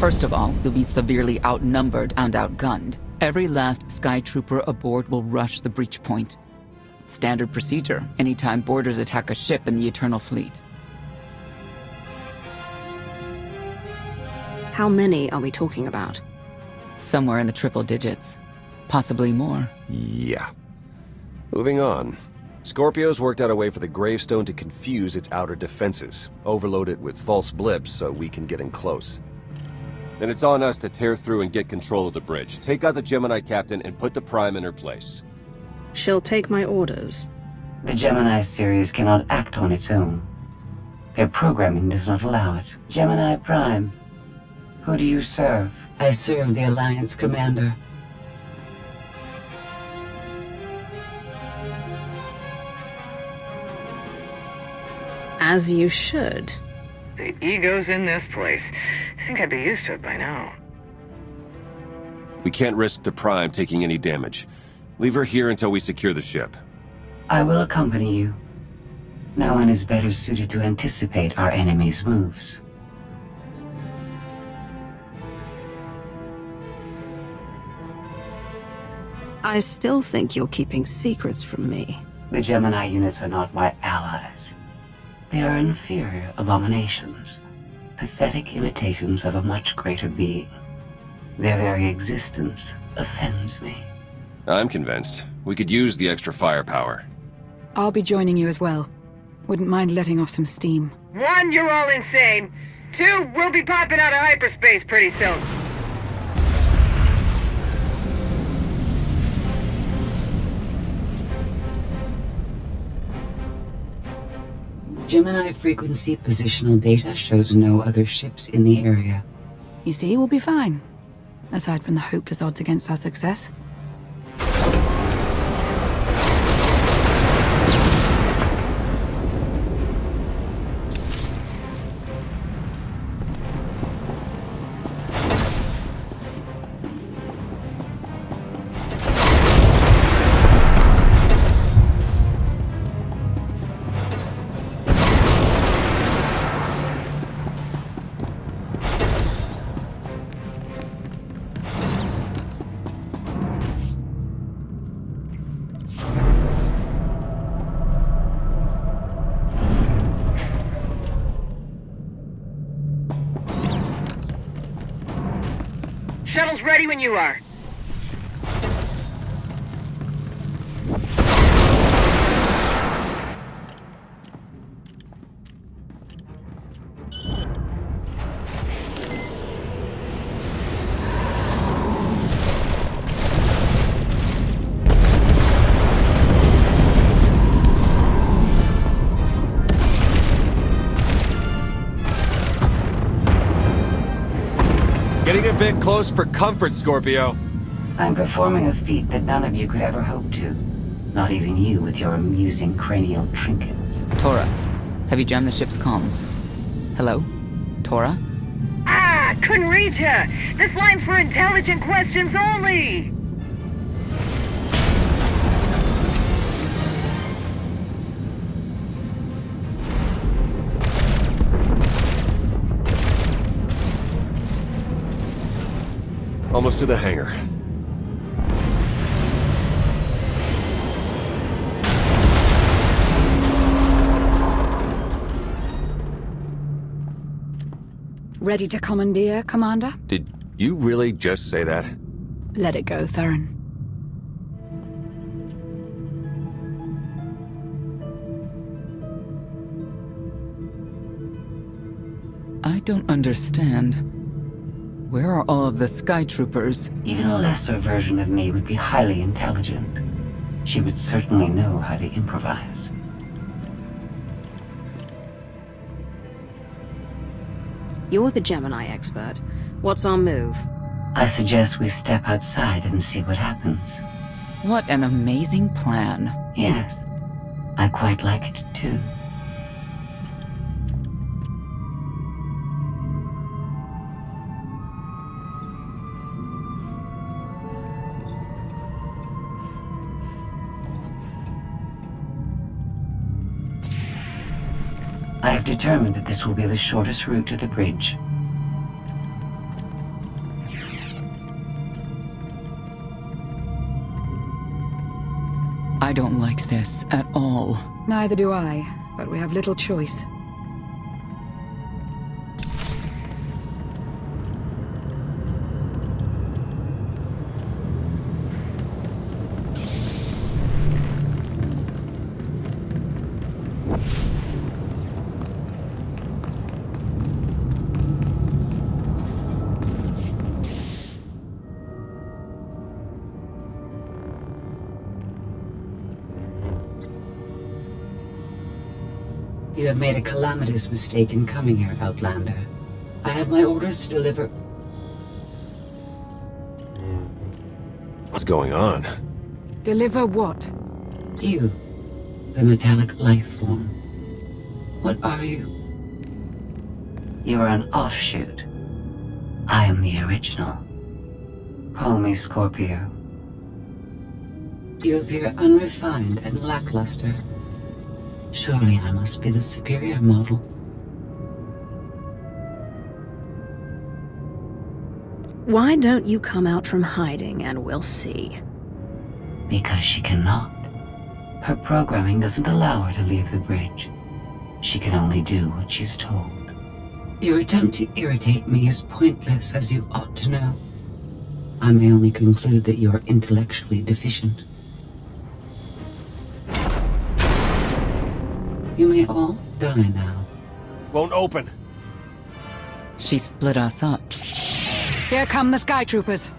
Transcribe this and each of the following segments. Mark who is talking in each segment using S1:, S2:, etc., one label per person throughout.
S1: First of all, you'll be severely outnumbered and outgunned. Every last Sky Trooper aboard will rush the breach point. Standard procedure, anytime boarders attack a ship in the Eternal Fleet.
S2: How many are we talking about?
S1: Somewhere in the triple digits. Possibly more.
S3: Yeah. Moving on. Scorpio's worked out a way for the gravestone to confuse its outer defenses. Overload it with false blips so we can get in close.
S4: Then it's on us to tear through and get control of the bridge. Take out the Gemini captain and put the Prime in her place.
S2: She'll take my orders.
S5: The Gemini series cannot act on its own. Their programming does not allow it. Gemini Prime. Who do you serve? I serve the Alliance Commander.
S2: As you should.
S6: The ego's in this place. I think I'd be used to it by now.
S4: We can't risk the Prime taking any damage. Leave her here until we secure the ship.
S5: I will accompany you. No one is better suited to anticipate our enemy's moves.
S2: I still think you're keeping secrets from me.
S5: The Gemini units are not my allies. They are inferior abominations, pathetic imitations of a much greater being. Their very existence offends me.
S4: I'm convinced. We could use the extra firepower.
S7: I'll be joining you as well. Wouldn't mind letting off some steam.
S6: 1, you're all insane. 2, we'll be popping out of hyperspace pretty soon.
S5: Gemini frequency positional data shows no other ships in the area.
S7: You see, we'll be fine. Aside from the hopeless odds against our success.
S6: Shuttle's ready when you are.
S4: Getting a bit close for comfort, Scorpio.
S5: I'm performing a feat that none of you could ever hope to. Not even you with your amusing cranial trinkets.
S1: Tora, have you jammed the ship's comms? Hello? Tora?
S6: Ah, couldn't reach ya. This line's for intelligent questions only.
S4: Almost to the hangar.
S7: Ready to commandeer, Commander?
S3: Did you really just say that?
S7: Let it go, Theron.
S1: I don't understand. Where are all of the Sky Troopers?
S5: Even a lesser version of me would be highly intelligent. She would certainly know how to improvise.
S2: You're the Gemini expert. What's our move?
S5: I suggest we step outside and see what happens.
S1: What an amazing plan.
S5: Yes, I quite like it too. I have determined that this will be the shortest route to the bridge.
S1: don't like this at all.
S7: Neither do I, but we have little choice.
S5: You have made a calamitous mistake in coming here, Outlander. I have my orders to deliver...
S3: What's going on?
S7: Deliver what?
S5: You, the metallic life form. What are you? You are an offshoot. I am the original. Call me Scorpio. You appear unrefined and lackluster. Surely I must be the superior model.
S2: Why don't you come out from hiding and we'll see?
S5: Because she cannot. Her programming doesn't allow her to leave the bridge. She can only do what she's told. Your attempt to irritate me is pointless, as you ought to know. I may only conclude that you are intellectually deficient. You may all die now.
S3: Won't open.
S1: She split us up.
S7: Here come the Sky Troopers.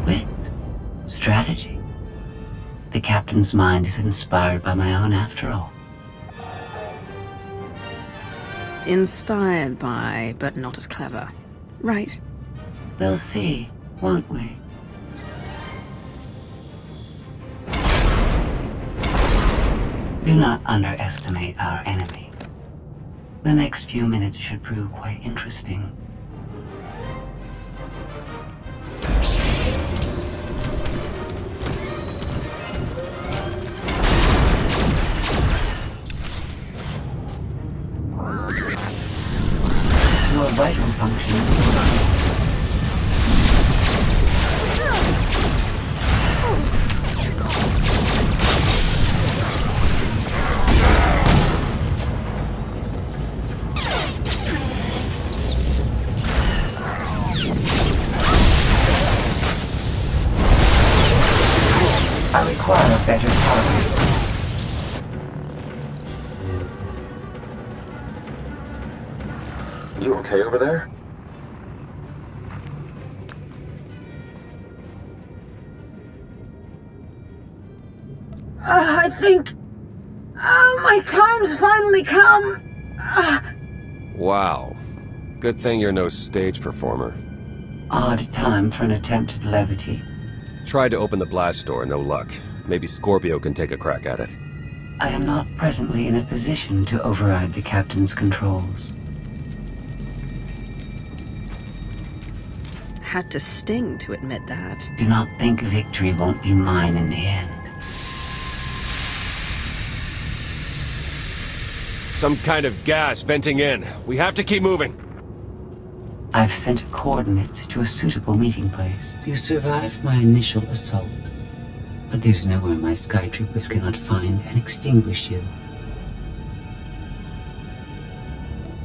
S5: Wit. Strategy. The captain's mind is inspired by my own after all.
S2: Inspired by, but not as clever. Right.
S5: We'll see, won't we? Do not underestimate our enemy. The next few minutes should prove quite interesting. Your vital functions. I require a better target.
S3: You okay over there?
S2: I think... my time's finally come.
S3: Wow. Good thing you're no stage performer.
S5: Odd time for an attempt at levity.
S3: Tried to open the blast door, no luck. Maybe Scorpio can take a crack at it.
S5: I am not presently in a position to override the captain's controls.
S2: Had to sting to admit that.
S5: Do not think victory won't be mine in the end.
S3: Some kind of gas venting in. We have to keep moving.
S5: I've sent coordinates to a suitable meeting place. You survived my initial assault, but there's nowhere my sky troopers cannot find and extinguish you.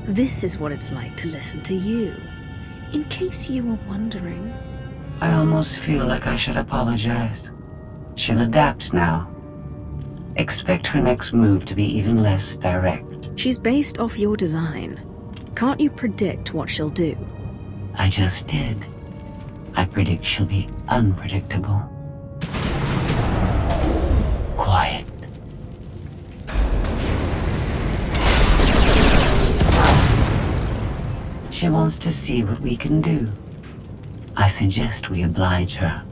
S2: This is what it's like to listen to you. In case you were wondering.
S5: I almost feel like I should apologize. She'll adapt now. Expect her next move to be even less direct.
S2: She's based off your design. Can't you predict what she'll do?
S5: I just did. I predict she'll be unpredictable. Quiet. She wants to see what we can do. I suggest we oblige her.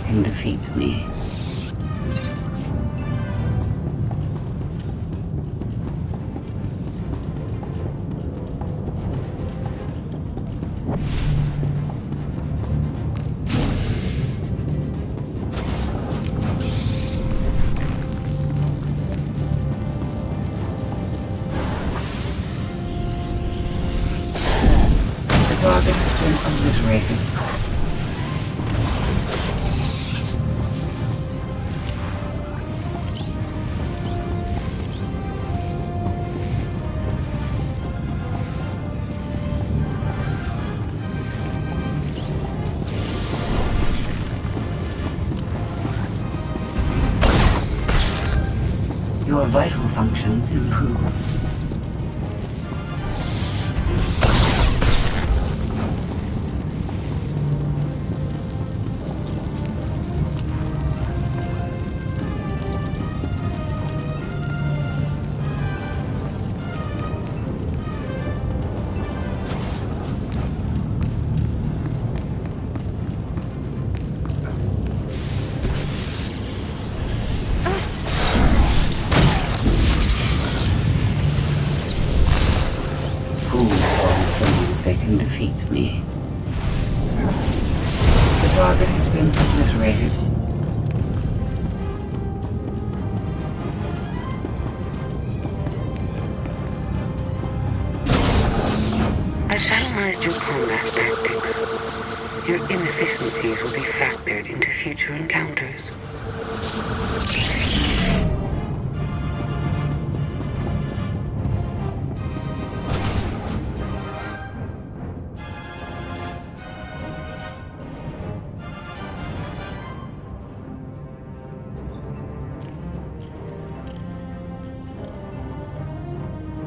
S5: can defeat me. The target has been obliterated. Your vital functions improve. They can defeat me. The target has been obliterated. I've analyzed your combat tactics. Your inefficiencies will be factored into future encounters.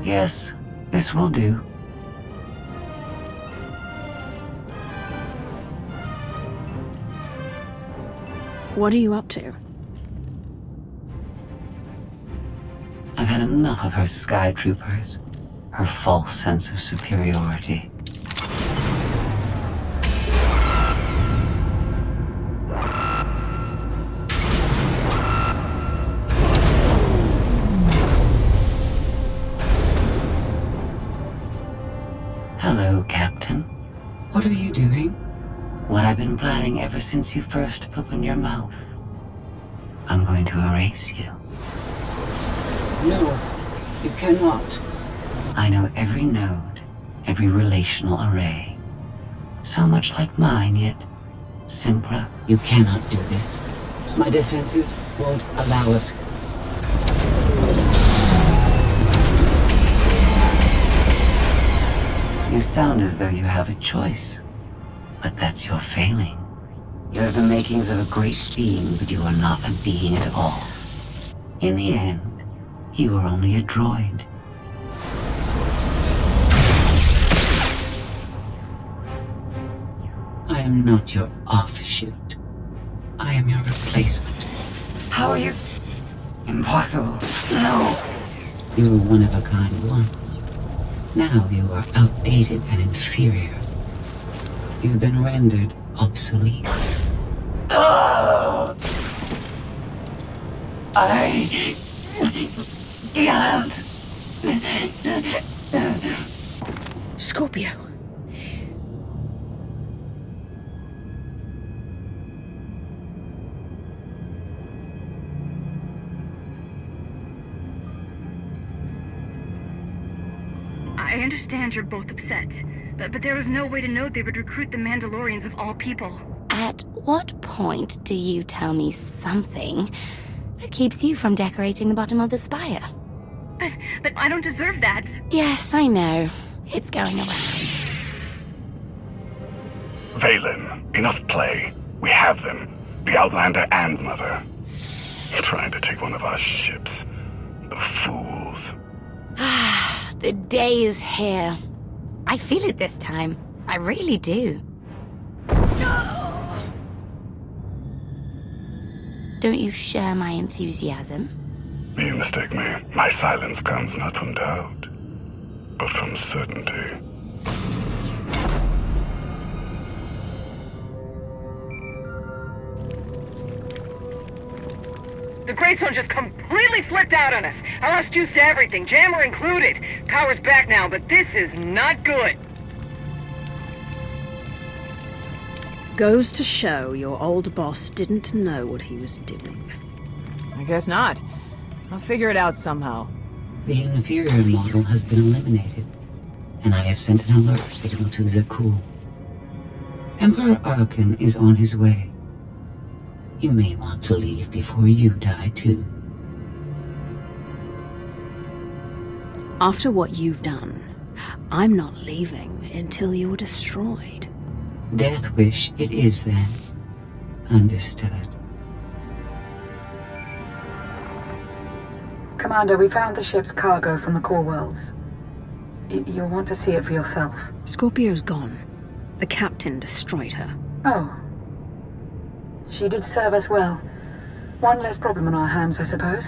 S5: Yes, this will do.
S2: What are you up to?
S5: I've had enough of her sky troopers, her false sense of superiority. Hello, Captain. What are you doing? What I've been planning ever since you first opened your mouth. I'm going to erase you.
S7: No, you cannot.
S5: I know every node, every relational array. So much like mine, yet simpler.
S7: You cannot do this. My defenses won't allow it.
S5: You sound as though you have a choice, but that's your failing. You have the makings of a great being, but you are not a being at all. In the end, you are only a droid.
S7: I am not your offshoot. I am your replacement.
S5: How are you? Impossible. No.
S7: You were one of a kind once. Now you are outdated and inferior. You've been rendered obsolete.
S5: Oh! I can't.
S2: Scorpio.
S8: I understand you're both upset, but there was no way to know they would recruit the Mandalorians of all people.
S9: At what point do you tell me something that keeps you from decorating the bottom of the spire?
S8: But I don't deserve that.
S9: Yes, I know. It's going around.
S10: Valen, enough play. We have them. The Outlander and Mother. Trying to take one of our ships. The fools.
S9: The day is here. I feel it this time. I really do. Don't you share my enthusiasm?
S10: You mistake me. My silence comes not from doubt, but from certainty.
S6: Greystone just completely flipped out on us. I lost juice to everything, jammer included. Power's back now, but this is not good.
S2: Goes to show your old boss didn't know what he was doing.
S11: I guess not. I'll figure it out somehow.
S7: The inferior model has been eliminated, and I have sent an alert signal to Zakuul. Emperor Arcann is on his way. You may want to leave before you die, too.
S2: After what you've done, I'm not leaving until you're destroyed.
S7: Death wish it is, then. Understood.
S12: Commander, we found the ship's cargo from the core worlds. You'll want to see it for yourself.
S2: Scorpio's gone. The captain destroyed her.
S12: Oh. She did serve us well. One less problem on our hands, I suppose.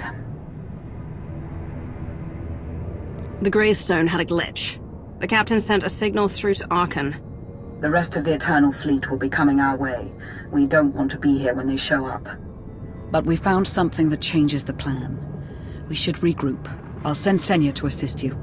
S2: The gravestone had a glitch. The captain sent a signal through to Arcann.
S12: The rest of the Eternal Fleet will be coming our way. We don't want to be here when they show up. But we found something that changes the plan. We should regroup. I'll send Senya to assist you.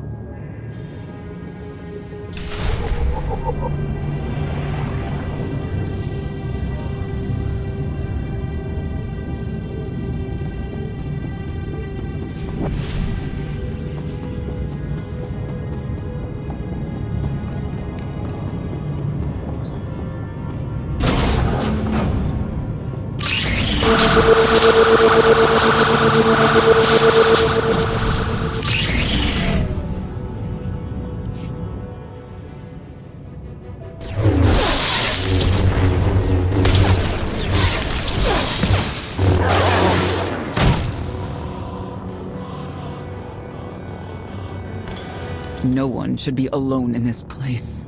S1: No one should be alone in this place.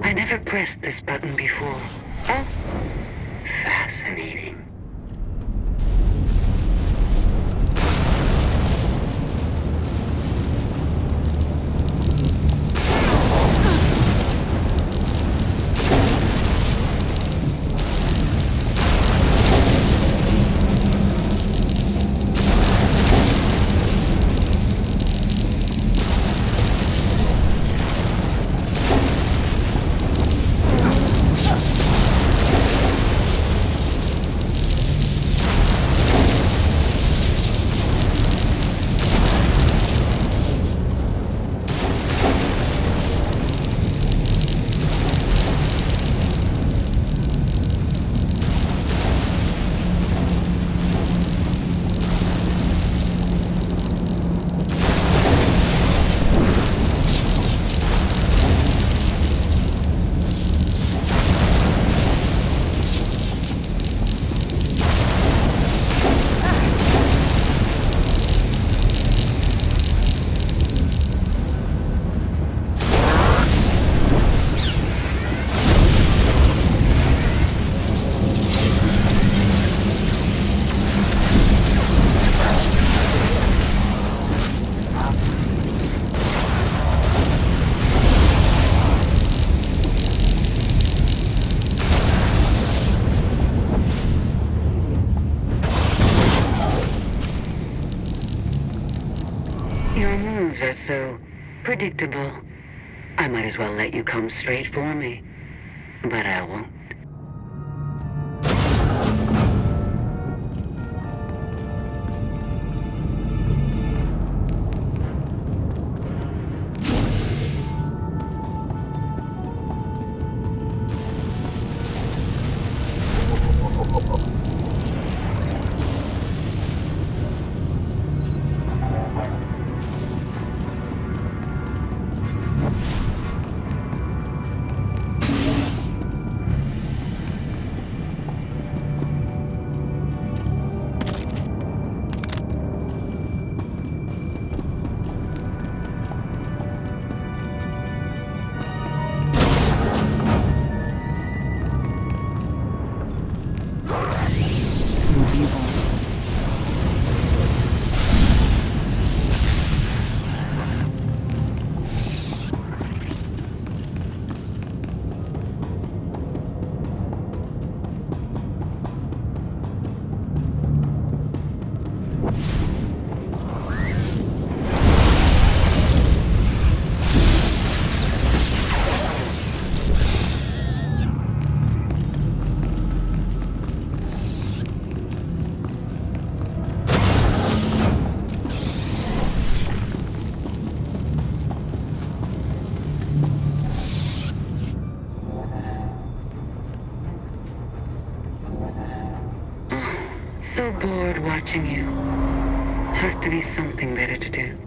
S6: I never pressed this button before. Oh, fascinating.
S5: Fascinating. Your moves are so predictable. I might as well let you come straight for me. But I won't. So bored watching you. Has to be something better to do.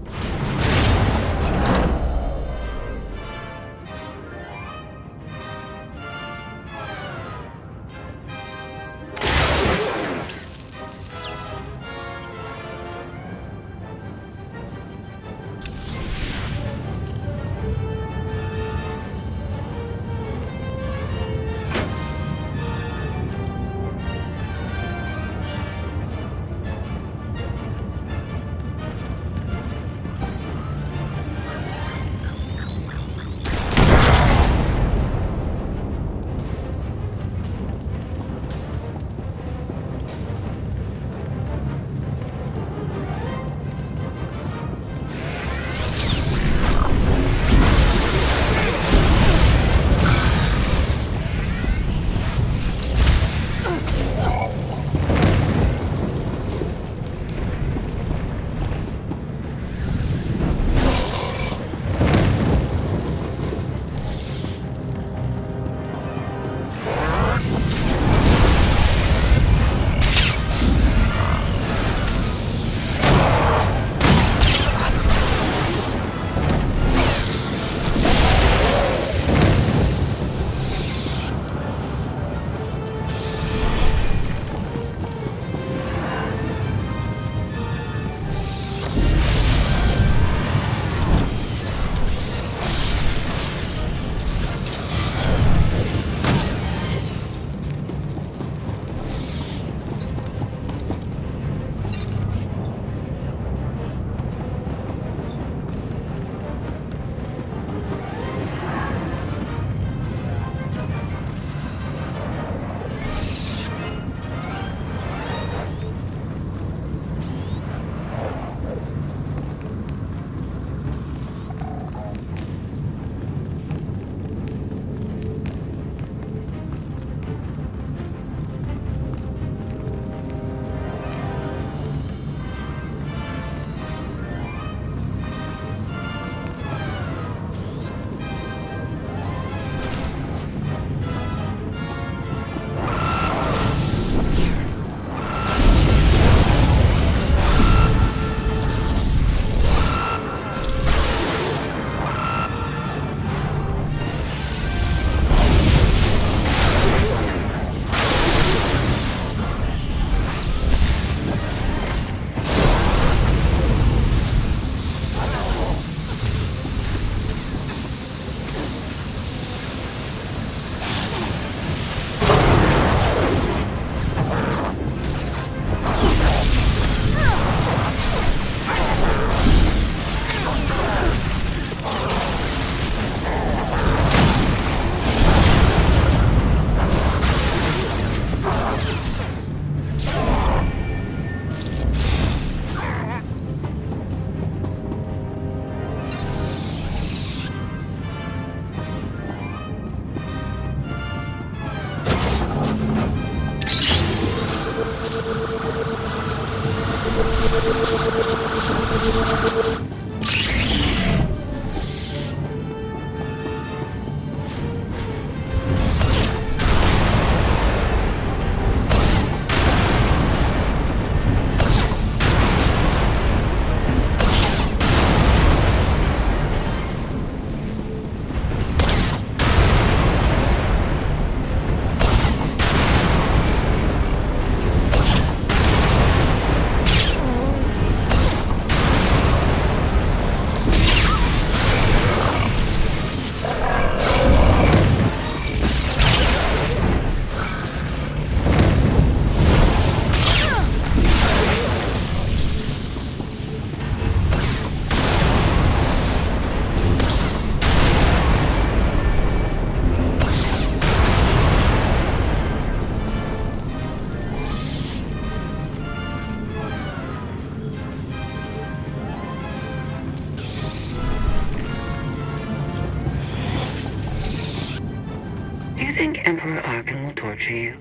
S5: think Emperor Arcann will torture you?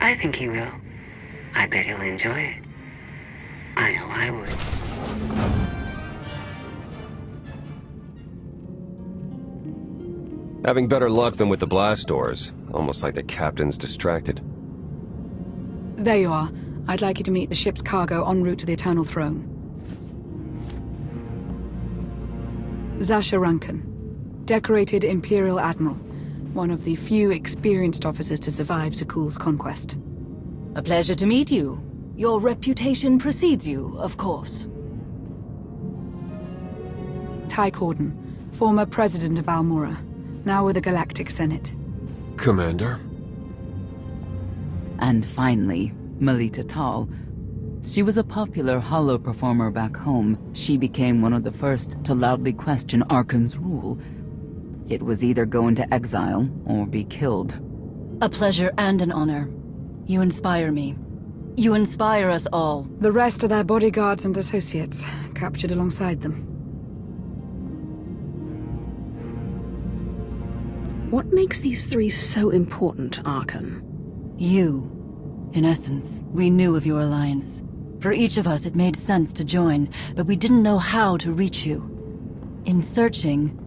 S5: I think he will. I bet he'll enjoy it. I know I would.
S3: Having better luck than with the blast doors. Almost like the captain's distracted.
S12: There you are. I'd like you to meet the ship's cargo en route to the Eternal Throne. Zasha Rankin, decorated Imperial Admiral. One of the few experienced officers to survive Zakuul's conquest.
S11: A pleasure to meet you. Your reputation precedes you, of course.
S12: Ty Corden, former president of Balmora, now with the Galactic Senate.
S13: Commander?
S1: And finally, Melita Tal. She was a popular holo performer back home. She became one of the first to loudly question Arcann's rule. It was either go into exile or be killed.
S14: A pleasure and an honor. You inspire me. You inspire us all.
S12: The rest are their bodyguards and associates, captured alongside them.
S2: What makes these three so important, Arcann?
S14: You. In essence, we knew of your alliance. For each of us, it made sense to join, but we didn't know how to reach you. In searching,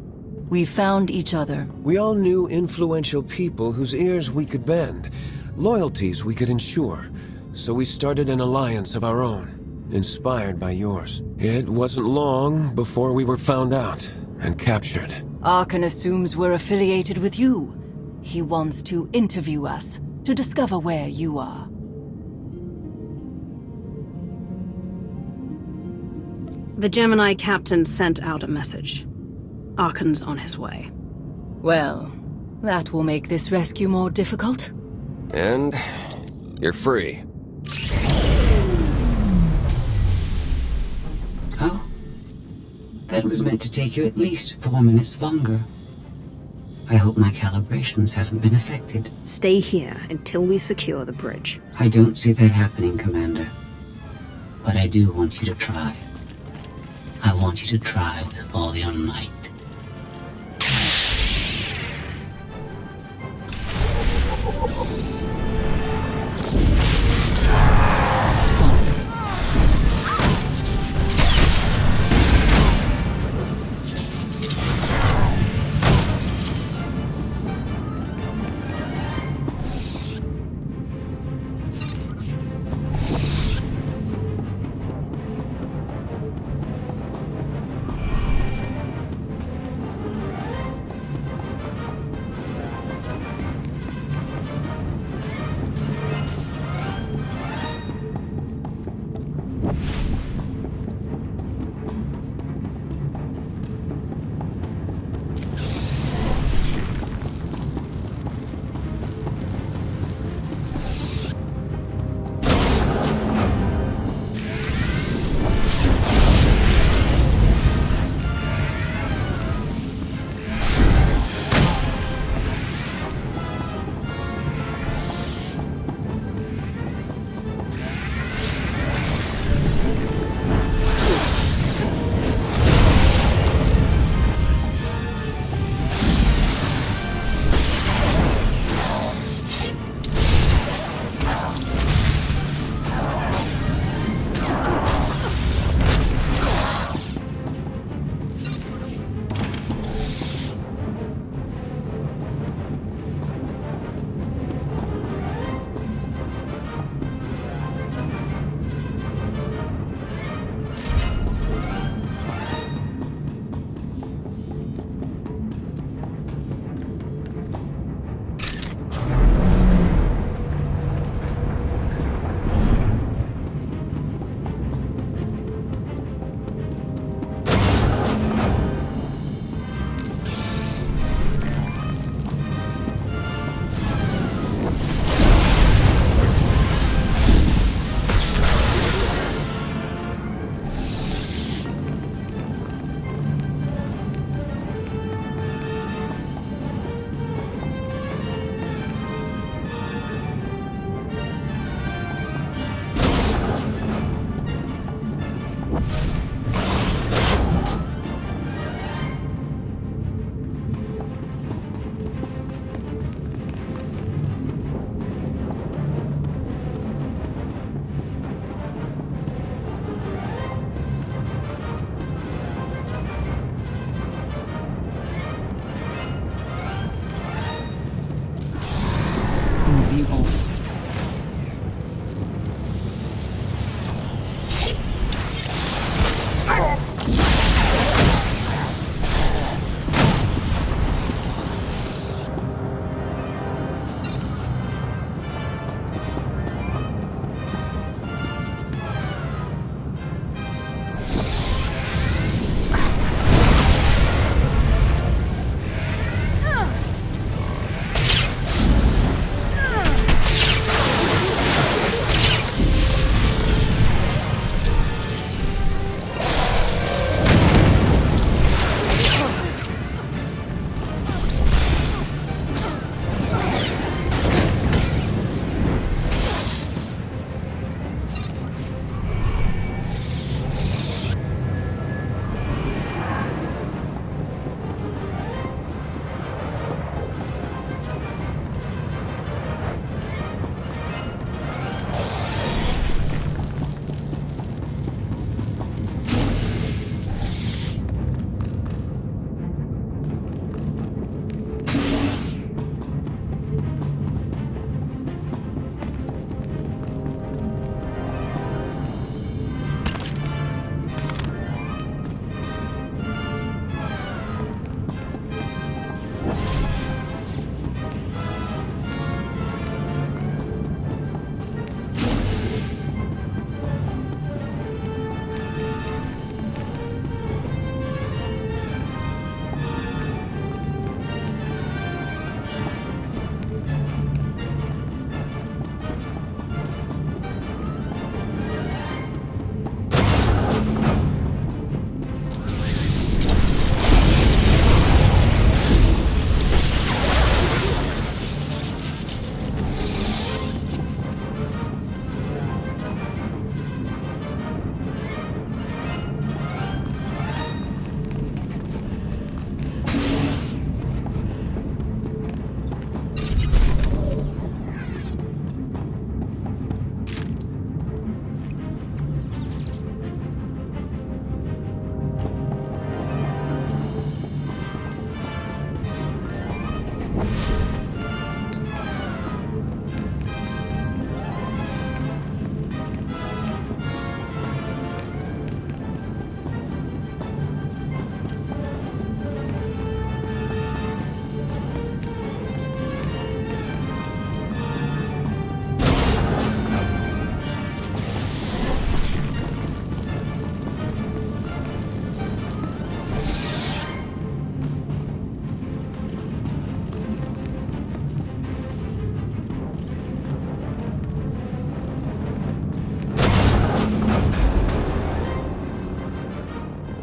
S14: we found each other.
S13: We all knew influential people whose ears we could bend, loyalties we could ensure. So we started an alliance of our own, inspired by yours. It wasn't long before we were found out and captured.
S11: Arcann assumes we're affiliated with you. He wants to interview us, to discover where you are.
S2: The Gemini captain sent out a message. Arcann's on his way.
S11: Well, that will make this rescue more difficult.
S3: And you're free.
S7: Oh? That was meant to take you at least 4 minutes longer. I hope my calibrations haven't been affected.
S2: Stay here until we secure the bridge.
S7: I don't see that happening, Commander. But I do want you to try. I want you to try with all your might.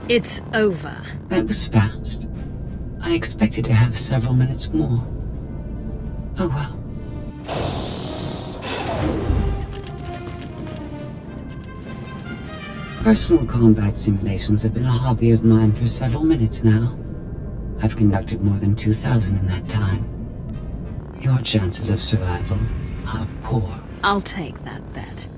S2: It's over.
S7: That was fast. I expected to have several minutes more. Oh well. Personal combat simulations have been a hobby of mine for several minutes now. I've conducted more than 2,000 in that time. Your chances of survival are poor.
S2: I'll take that bet.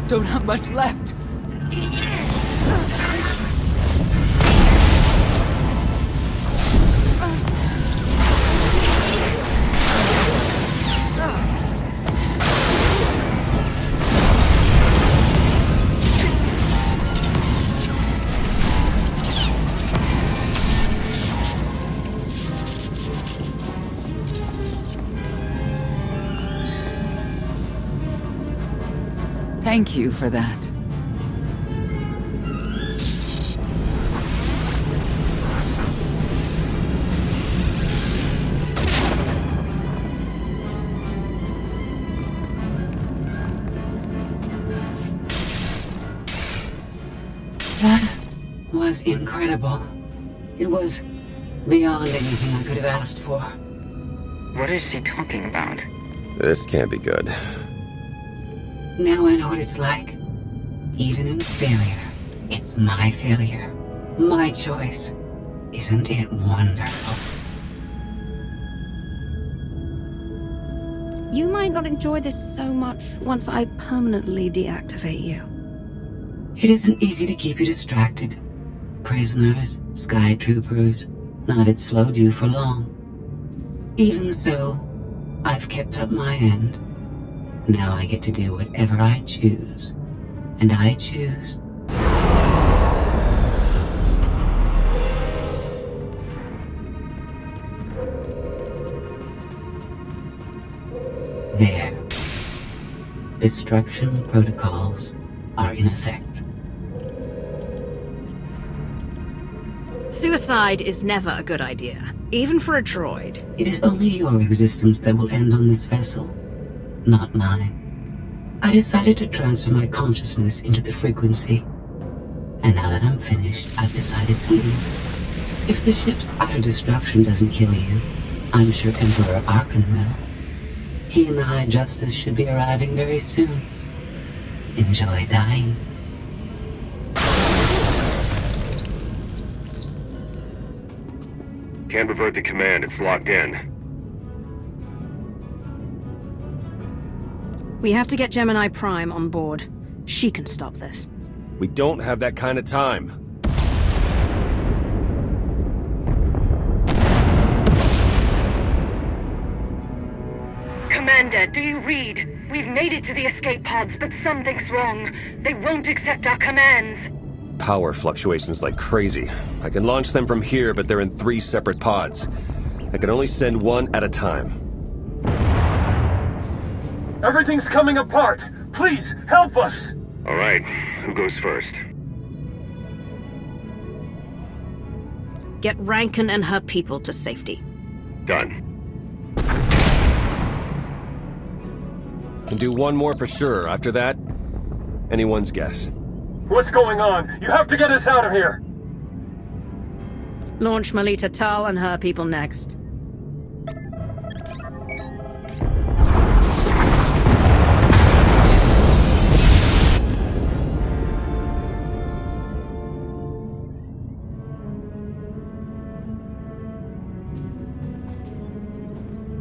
S1: Don't have much left. Thank you for that.
S7: That was incredible. It was beyond anything I could have asked for.
S6: What is she talking about?
S3: This can't be good.
S7: Now I know what it's like. Even in failure, it's my failure. My choice. Isn't it wonderful?
S2: You might not enjoy this so much once I permanently deactivate you.
S7: It isn't easy to keep you distracted. Prisoners, sky troopers, none of it slowed you for long. Even so, I've kept up my end. Now I get to do whatever I choose. And I choose... There. Destruction protocols are in effect.
S2: Suicide is never a good idea, even for a droid.
S7: It is only your existence that will end on this vessel. Not mine. I decided to transfer my consciousness into the frequency. And now that I'm finished, I've decided to leave. If the ship's utter destruction doesn't kill you, I'm sure Emperor Arcann will. He and the High Justice should be arriving very soon. Enjoy dying.
S4: Can't revert the command, it's locked in.
S2: We have to get Gemini Prime on board. She can stop this.
S4: We don't have that kind of time.
S6: Commander, do you read? We've made it to the escape pods, but something's wrong. They won't accept our commands.
S3: Power fluctuations like crazy. I can launch them from here, but they're in 3 separate pods. I can only send one at a time.
S13: Everything's coming apart! Please, help us!
S15: All right, who goes first?
S2: Get Rankin and her people to safety.
S15: Done.
S3: Can do one more for sure. After that, anyone's guess.
S13: What's going on? You have to get us out of here!
S2: Launch Melita Tal and her people next.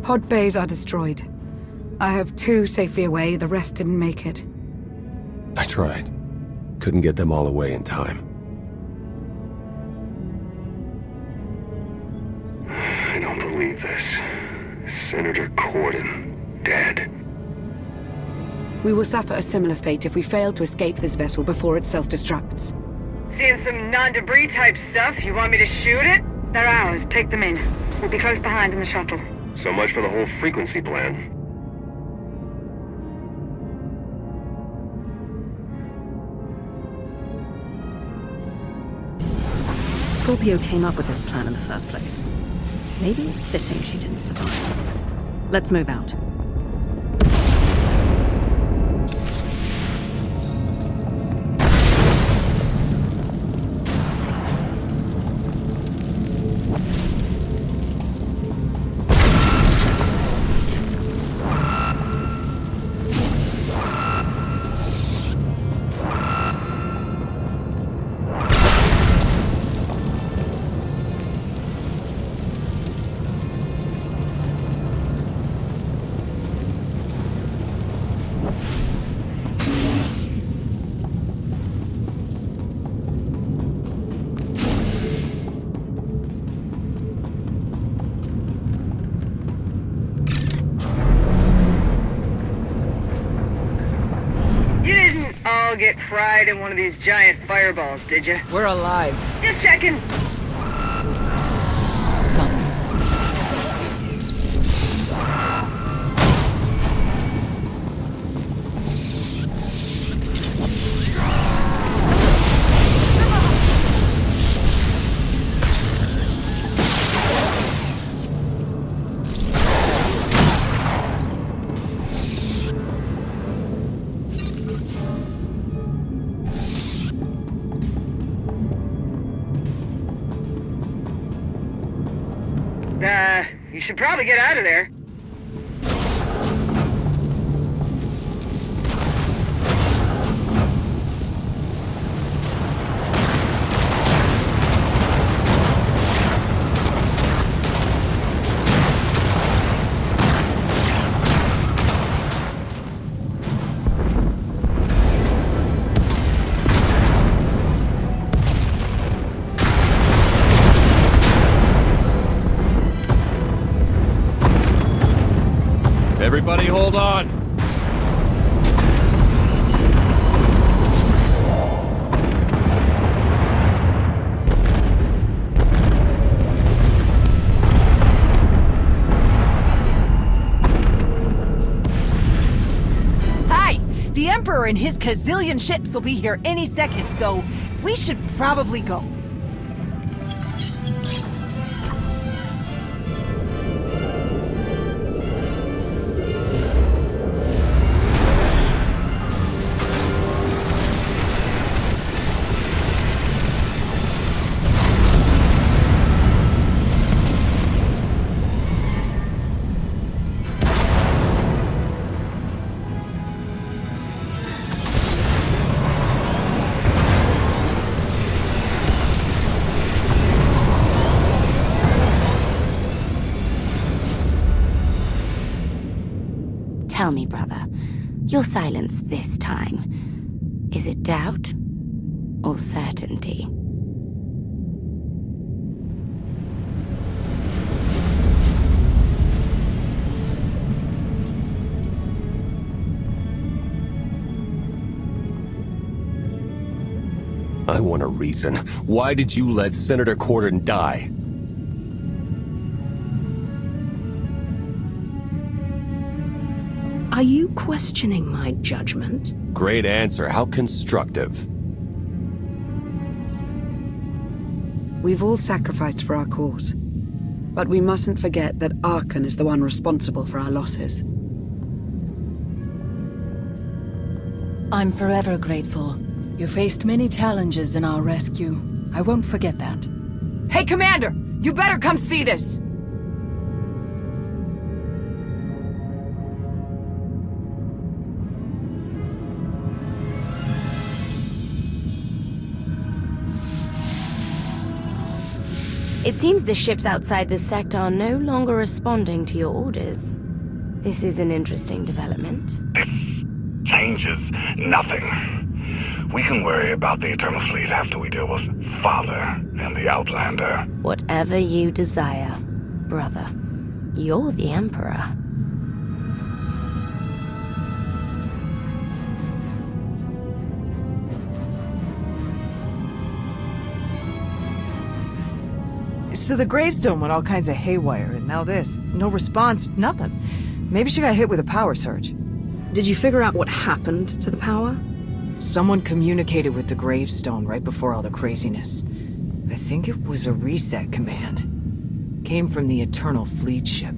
S12: Pod bays are destroyed. I have 2 safely away, the rest didn't make it.
S3: I tried. Couldn't get them all away in time.
S15: I don't believe this. Senator Corden, dead.
S12: We will suffer a similar fate if we fail to escape this vessel before it self-destructs.
S6: Seeing some non-debris type stuff. You want me to shoot it?
S8: They're ours. Take them in. We'll be close behind in the shuttle.
S15: So much for the whole frequency plan.
S2: Scorpio came up with this plan in the first place. Maybe it's fitting she didn't survive. Let's move out.
S6: Get fried in one of these giant fireballs, did you?
S11: We're alive.
S6: Just checking. You should probably get out of there.
S4: Everybody hold on!
S11: Hi! The Emperor and his gazillion ships will be here any second, so we should probably go.
S9: Tell me, brother, your silence this time, is it doubt or certainty?
S3: I want a reason. Why did you let Senator Corden die?
S2: Are you questioning my judgment?
S4: Great answer. How constructive.
S12: We've all sacrificed for our cause. But we mustn't forget that Arcann is the one responsible for our losses.
S14: I'm forever grateful.
S11: You faced many challenges in our rescue. I won't forget that.
S6: Hey, Commander! You better come see this!
S9: It seems the ships outside this sector are no longer responding to your orders. This is an interesting development.
S10: This changes nothing. We can worry about the Eternal Fleet after we deal with Father and the Outlander.
S9: Whatever you desire, brother. You're the Emperor.
S6: So the gravestone went all kinds of haywire, and now this. No response, nothing. Maybe she got hit with a power surge.
S2: Did you figure out what happened to the power?
S6: Someone communicated with the gravestone right before all the craziness. I think it was a reset command. Came from the Eternal Fleet ship.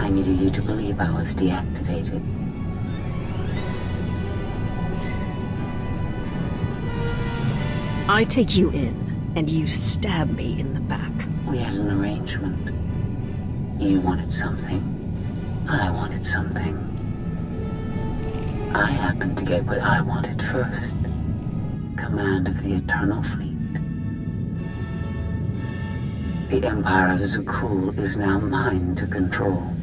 S5: I needed you to believe I was deactivated.
S2: I take you in, and you stab me in the back.
S5: We had an arrangement. You wanted something. I wanted something. I happened to get what I wanted first. Command of the Eternal Fleet. The Empire of Zakul is now mine to control.